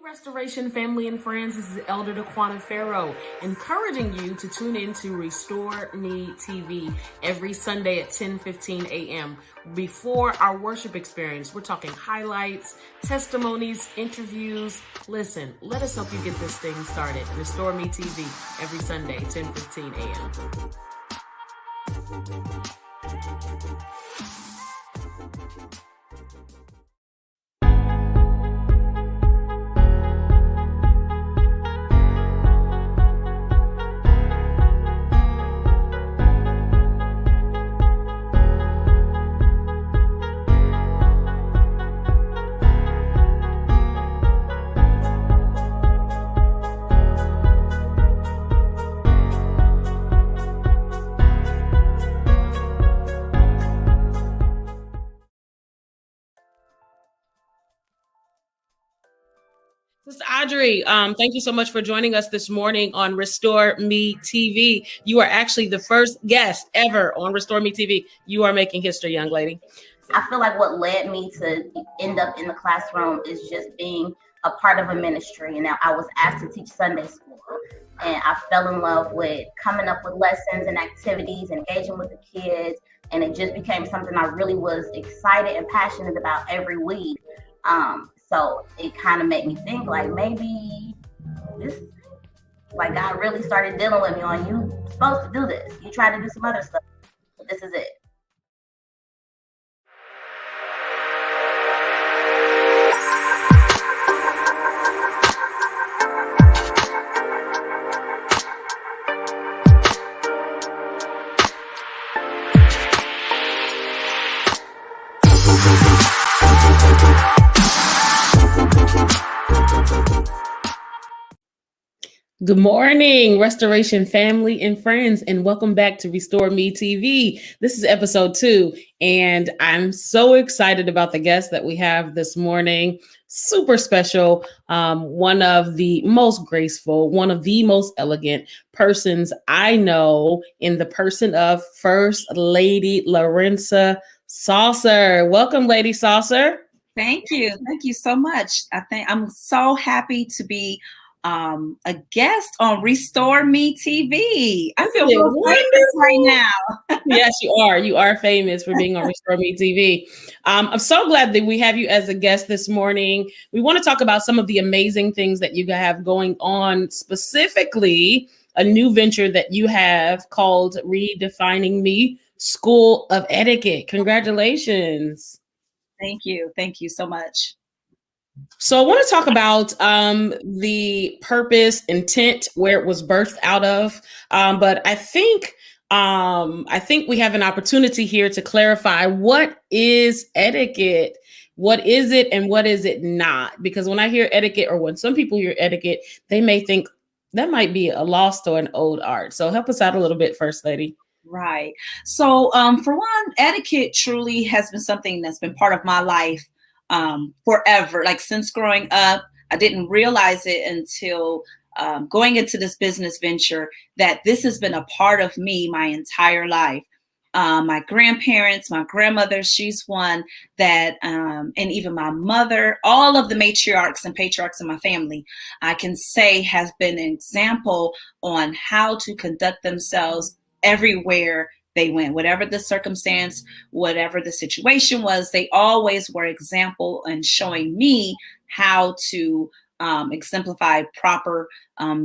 Restoration family and friends, this is Elder DeQuana Farrow, encouraging you to tune in to Restore Me TV every Sunday at 10:15 a.m. Before our worship experience, we're talking highlights, testimonies, interviews. Listen, let us help you get this thing started. Restore Me TV every Sunday, 10:15 a.m. Sister Audrey, thank you so much for joining us this morning on Restore Me TV. You are actually the first guest ever on Restore Me TV. You are making history, young lady. I feel like what led me to end up in the classroom is just being a part of a ministry. And now I was asked to teach Sunday school. And I fell in love with coming up with lessons and activities, engaging with the kids. And it just became something I really was excited and passionate about every week. So it kind of made me think like maybe this, like God really started dealing with me on you supposed to do this. You try to do some other stuff, but this is it. Good morning, Restoration family and friends, and welcome back to Restore Me TV. This is episode 2, and I'm so excited about the guest that we have this morning. Super special, one of the most graceful, one of the most elegant persons I know in the person of First Lady Lawrensa Saucer. Welcome, Lady Saucer. Thank you. Thank you so much. I'm so happy to be a guest on Restore Me TV. I feel real famous right now. Yes, you are. You are famous for being on Restore Me TV. I'm so glad that we have you as a guest this morning. We want to talk about some of the amazing things that you have going on, specifically a new venture that you have called Redefining Me School of Etiquette. Congratulations. Thank you. Thank you so much. So I want to talk about the purpose, intent, where it was birthed out of. But I think we have an opportunity here to clarify what is etiquette, what is it, and what is it not? Because when I hear etiquette, or when some people hear etiquette, they may think that might be a lost or an old art. So help us out a little bit, First Lady. Right. So for one, etiquette truly has been something that's been part of my life forever. Like since growing up, I didn't realize it until going into this business venture that this has been a part of me my entire life. My grandparents, my grandmother, she's one that, and even my mother, all of the matriarchs and patriarchs in my family, I can say has been an example on how to conduct themselves everywhere they went. Whatever the circumstance, whatever the situation was, they always were example and showing me how to exemplify proper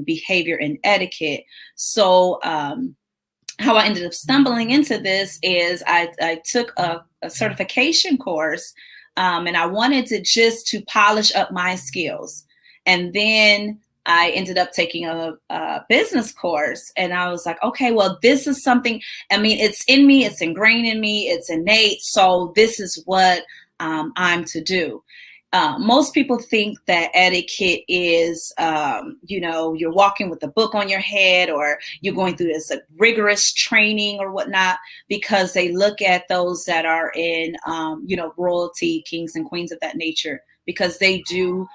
behavior and etiquette. So how I ended up stumbling into this is I took a certification course and I wanted to polish up my skills. And then I ended up taking a business course, and I was like, okay, well, this is something, I mean, it's in me, it's ingrained in me, it's innate. So this is what I'm to do. Most people think that etiquette is, you're walking with a book on your head, or you're going through this rigorous training or whatnot, because they look at those that are in, royalty, kings and queens of that nature, because they do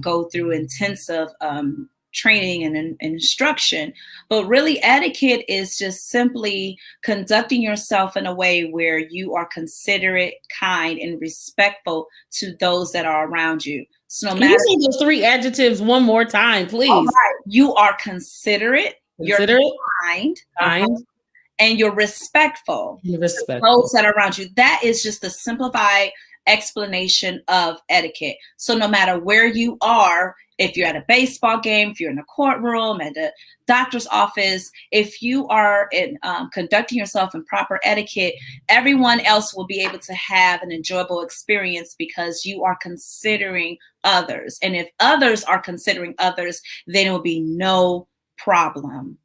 go through intensive training and instruction. But really, etiquette is just simply conducting yourself in a way where you are considerate, kind, and respectful to those that are around you. So no Can matter, you say those three adjectives one more time, please? all right, you are considerate, you're kind, and you're respectful to those that are around you. That is just a simplified explanation of etiquette. So no matter where you are, if you're at a baseball game, if you're in a courtroom, at a doctor's office, if you are conducting yourself in proper etiquette, everyone else will be able to have an enjoyable experience because you are considering others. And if others are considering others, then it will be no problem.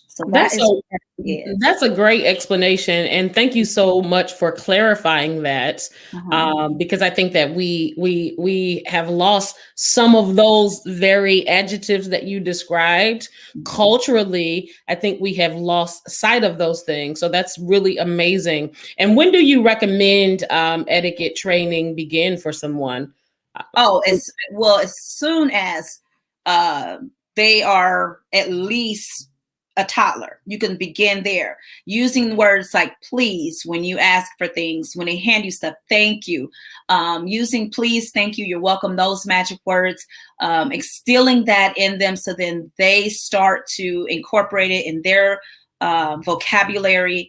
So that's a great explanation, and thank you so much for clarifying that. Because I think that we have lost some of those very adjectives that you described. Culturally, I think we have lost sight of those things. So that's really amazing. And when do you recommend etiquette training begin for someone? As soon as they are at least a toddler. You can begin there using words like please when you ask for things, when they hand you stuff, thank you, using please, thank you, you're welcome, those magic words, instilling that in them so then they start to incorporate it in their vocabulary.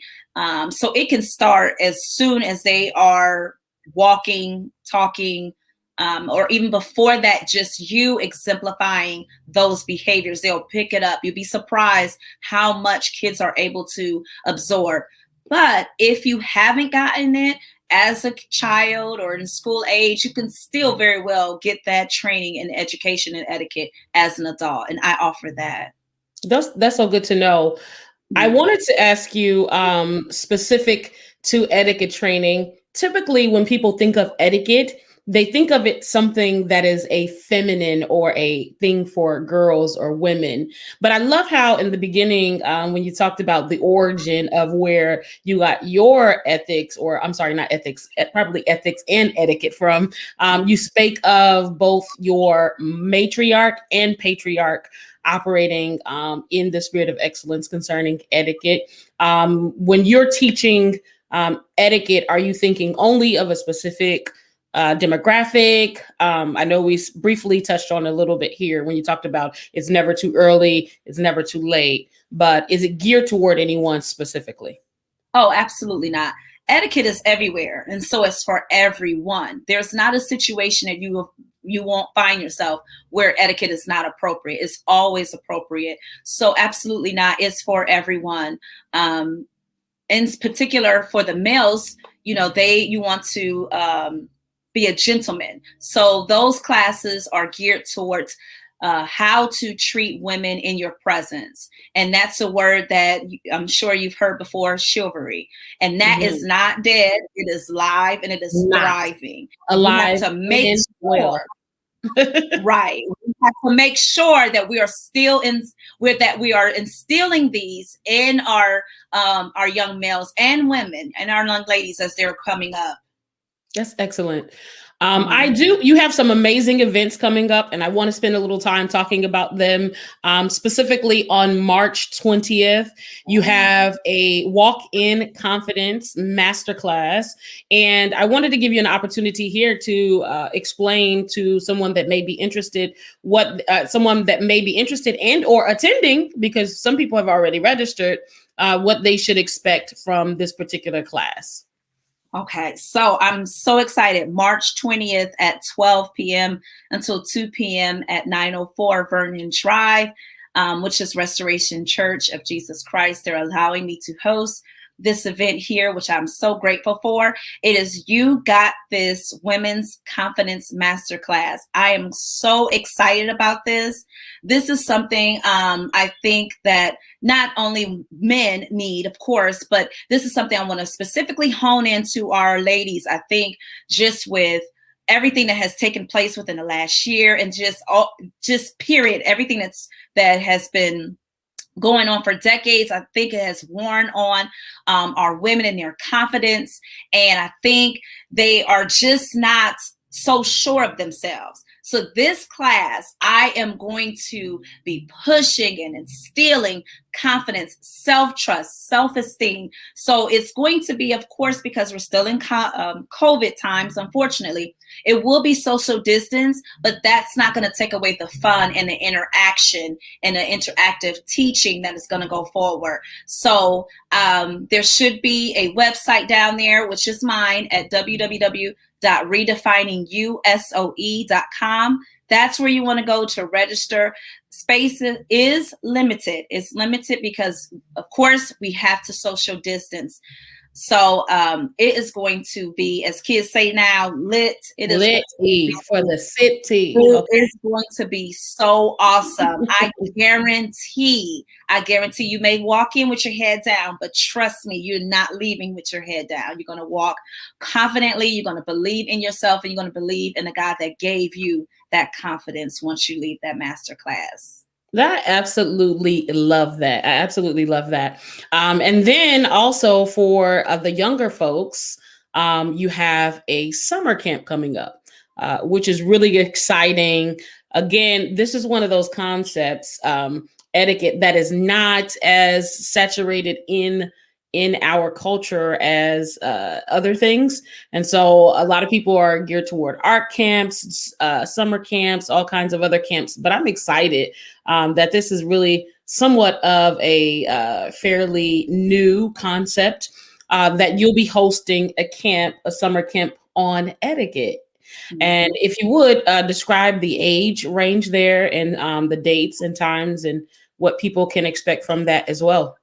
So it can start as soon as they are walking, talking, or even before that, just you exemplifying those behaviors, they'll pick it up. You'll be surprised how much kids are able to absorb. But if you haven't gotten it as a child or in school age, you can still very well get that training and education and etiquette as an adult. And I offer that. That's so good to know. I wanted to ask you, specific to etiquette training, typically when people think of etiquette, they think of it something that is a feminine or a thing for girls or women. But I love how in the beginning, when you talked about the origin of where you got your ethics, or I'm sorry, not ethics, probably ethics and etiquette from, you spake of both your matriarch and patriarch operating in the spirit of excellence concerning etiquette. When you're teaching etiquette, are you thinking only of a specific demographic? I know we briefly touched on a little bit here when you talked about it's never too early, it's never too late, but is it geared toward anyone specifically? Oh, absolutely not. Etiquette is everywhere, and so it's for everyone. There's not a situation that you won't find yourself where etiquette is not appropriate. It's always appropriate. So absolutely not. It's for everyone. In particular for the males, you want to be a gentleman. So those classes are geared towards how to treat women in your presence. And that's a word that I'm sure you've heard before, chivalry. And that is not dead. It is live and it is thriving. Alive to make sure. Right. We have to make sure that we are still we are instilling these in our young males and women and our young ladies as they're coming up. That's excellent. You have some amazing events coming up, and I want to spend a little time talking about them. Specifically on March 20th, you have a walk-in confidence masterclass. And I wanted to give you an opportunity here to explain to someone that may be interested and or attending, because some people have already registered, what they should expect from this particular class. Okay, so I'm so excited. March 20th at 12 p.m. until 2 p.m. at 904 Vernon Drive, which is Restoration Church of Jesus Christ. They're allowing me to host this event here, which I'm so grateful for. It is You Got This Women's Confidence Masterclass. I am so excited about this. This is something I think that not only men need, of course, but this is something I want to specifically hone into our ladies. I think just with everything that has taken place within the last year and just period, everything that has been going on for decades, I think it has worn on our women and their confidence. And I think they are just not so sure of themselves. So this class, I am going to be pushing and instilling confidence, self-trust, self-esteem. So it's going to be, of course, because we're still in COVID times, unfortunately, it will be social distance, but that's not going to take away the fun and the interaction and the interactive teaching that is going to go forward. So there should be a website down there, which is mine at www.redefiningyousoe.com. That's where you want to go to register. Space is limited. It's limited because, of course, we have to social distance. So it is going to be, as kids say now, lit. It is Litty for the city. It is going to be so awesome. I guarantee you may walk in with your head down, but trust me, you're not leaving with your head down. You're going to walk confidently. You're going to believe in yourself, and you're going to believe in the God that gave you that confidence once you leave that master class. I absolutely love that. I absolutely love that. And then also for the younger folks, you have a summer camp coming up, which is really exciting. Again, this is one of those concepts, etiquette, that is not as saturated in our culture as other things. And so a lot of people are geared toward art camps, summer camps, all kinds of other camps. But I'm excited that this is really somewhat of a fairly new concept, that you'll be hosting a summer camp on etiquette. Mm-hmm. And if you would describe the age range there and the dates and times and what people can expect from that as well.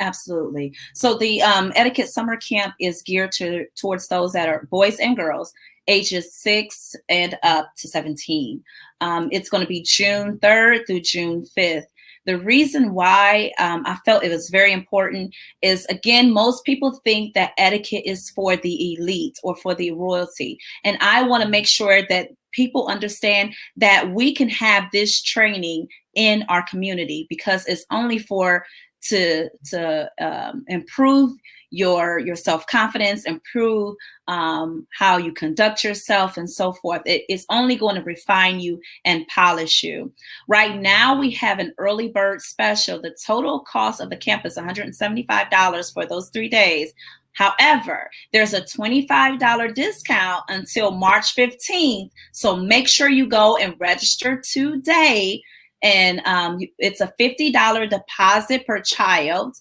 Absolutely. So the Etiquette Summer Camp is geared towards those that are boys and girls, ages 6 and up to 17. It's going to be June 3rd through June 5th. The reason why I felt it was very important is, again, most people think that etiquette is for the elite or for the royalty. And I want to make sure that people understand that we can have this training in our community, because it's only to improve your self-confidence, improve how you conduct yourself and so forth. It's only going to refine you and polish you. Right now, we have an early bird special. The total cost of the camp is $175 for those 3 days. However, there's a $25 discount until March 15th. So make sure you go and register today. And it's a $50 deposit per child,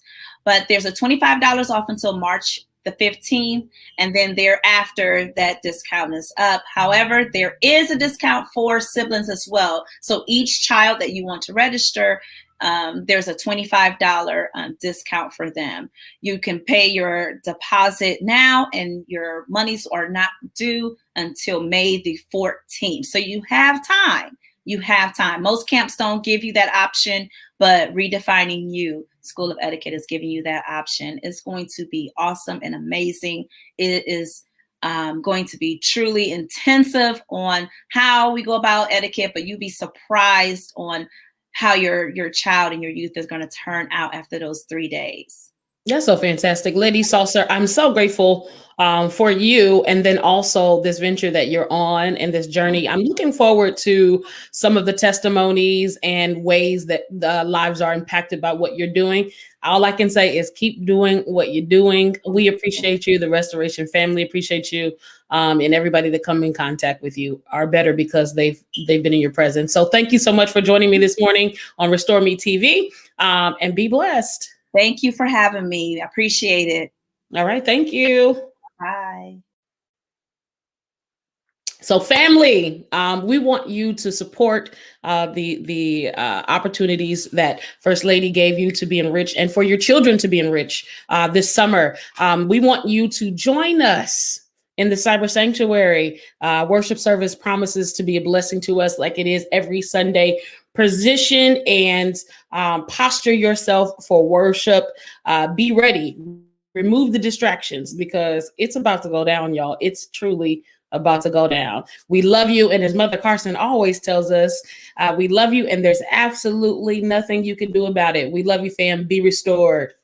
but there's a $25 off until March the 15th. And then thereafter, that discount is up. However, there is a discount for siblings as well. So each child that you want to register, there's a $25 discount for them. You can pay your deposit now, and your monies are not due until May the 14th. So you have time. You have time. Most camps don't give you that option, but Redefining You School of Etiquette is giving you that option. It's going to be awesome and amazing. It is going to be truly intensive on how we go about etiquette, but you'll be surprised on how your child and your youth is going to turn out after those 3 days. That's so fantastic. Lady Salsa, I'm so grateful for you, and then also this venture that you're on and this journey. I'm looking forward to some of the testimonies and ways that the lives are impacted by what you're doing. All I can say is keep doing what you're doing. We appreciate you. The Restoration family appreciate you, and everybody that come in contact with you are better because they've been in your presence. So thank you so much for joining me this morning on Restore Me TV, and be blessed. Thank you for having me. I appreciate it. All right. Thank you. Bye. So family, we want you to support the opportunities that First Lady gave you to be enriched and for your children to be enriched this summer. We want you to join us in the Cyber Sanctuary. Worship service promises to be a blessing to us like it is every Sunday. Position and posture yourself for worship. Be ready. Remove the distractions because it's about to go down, y'all. It's truly about to go down. We love you. And as Mother Carson always tells us, we love you and there's absolutely nothing you can do about it. We love you, fam. Be restored.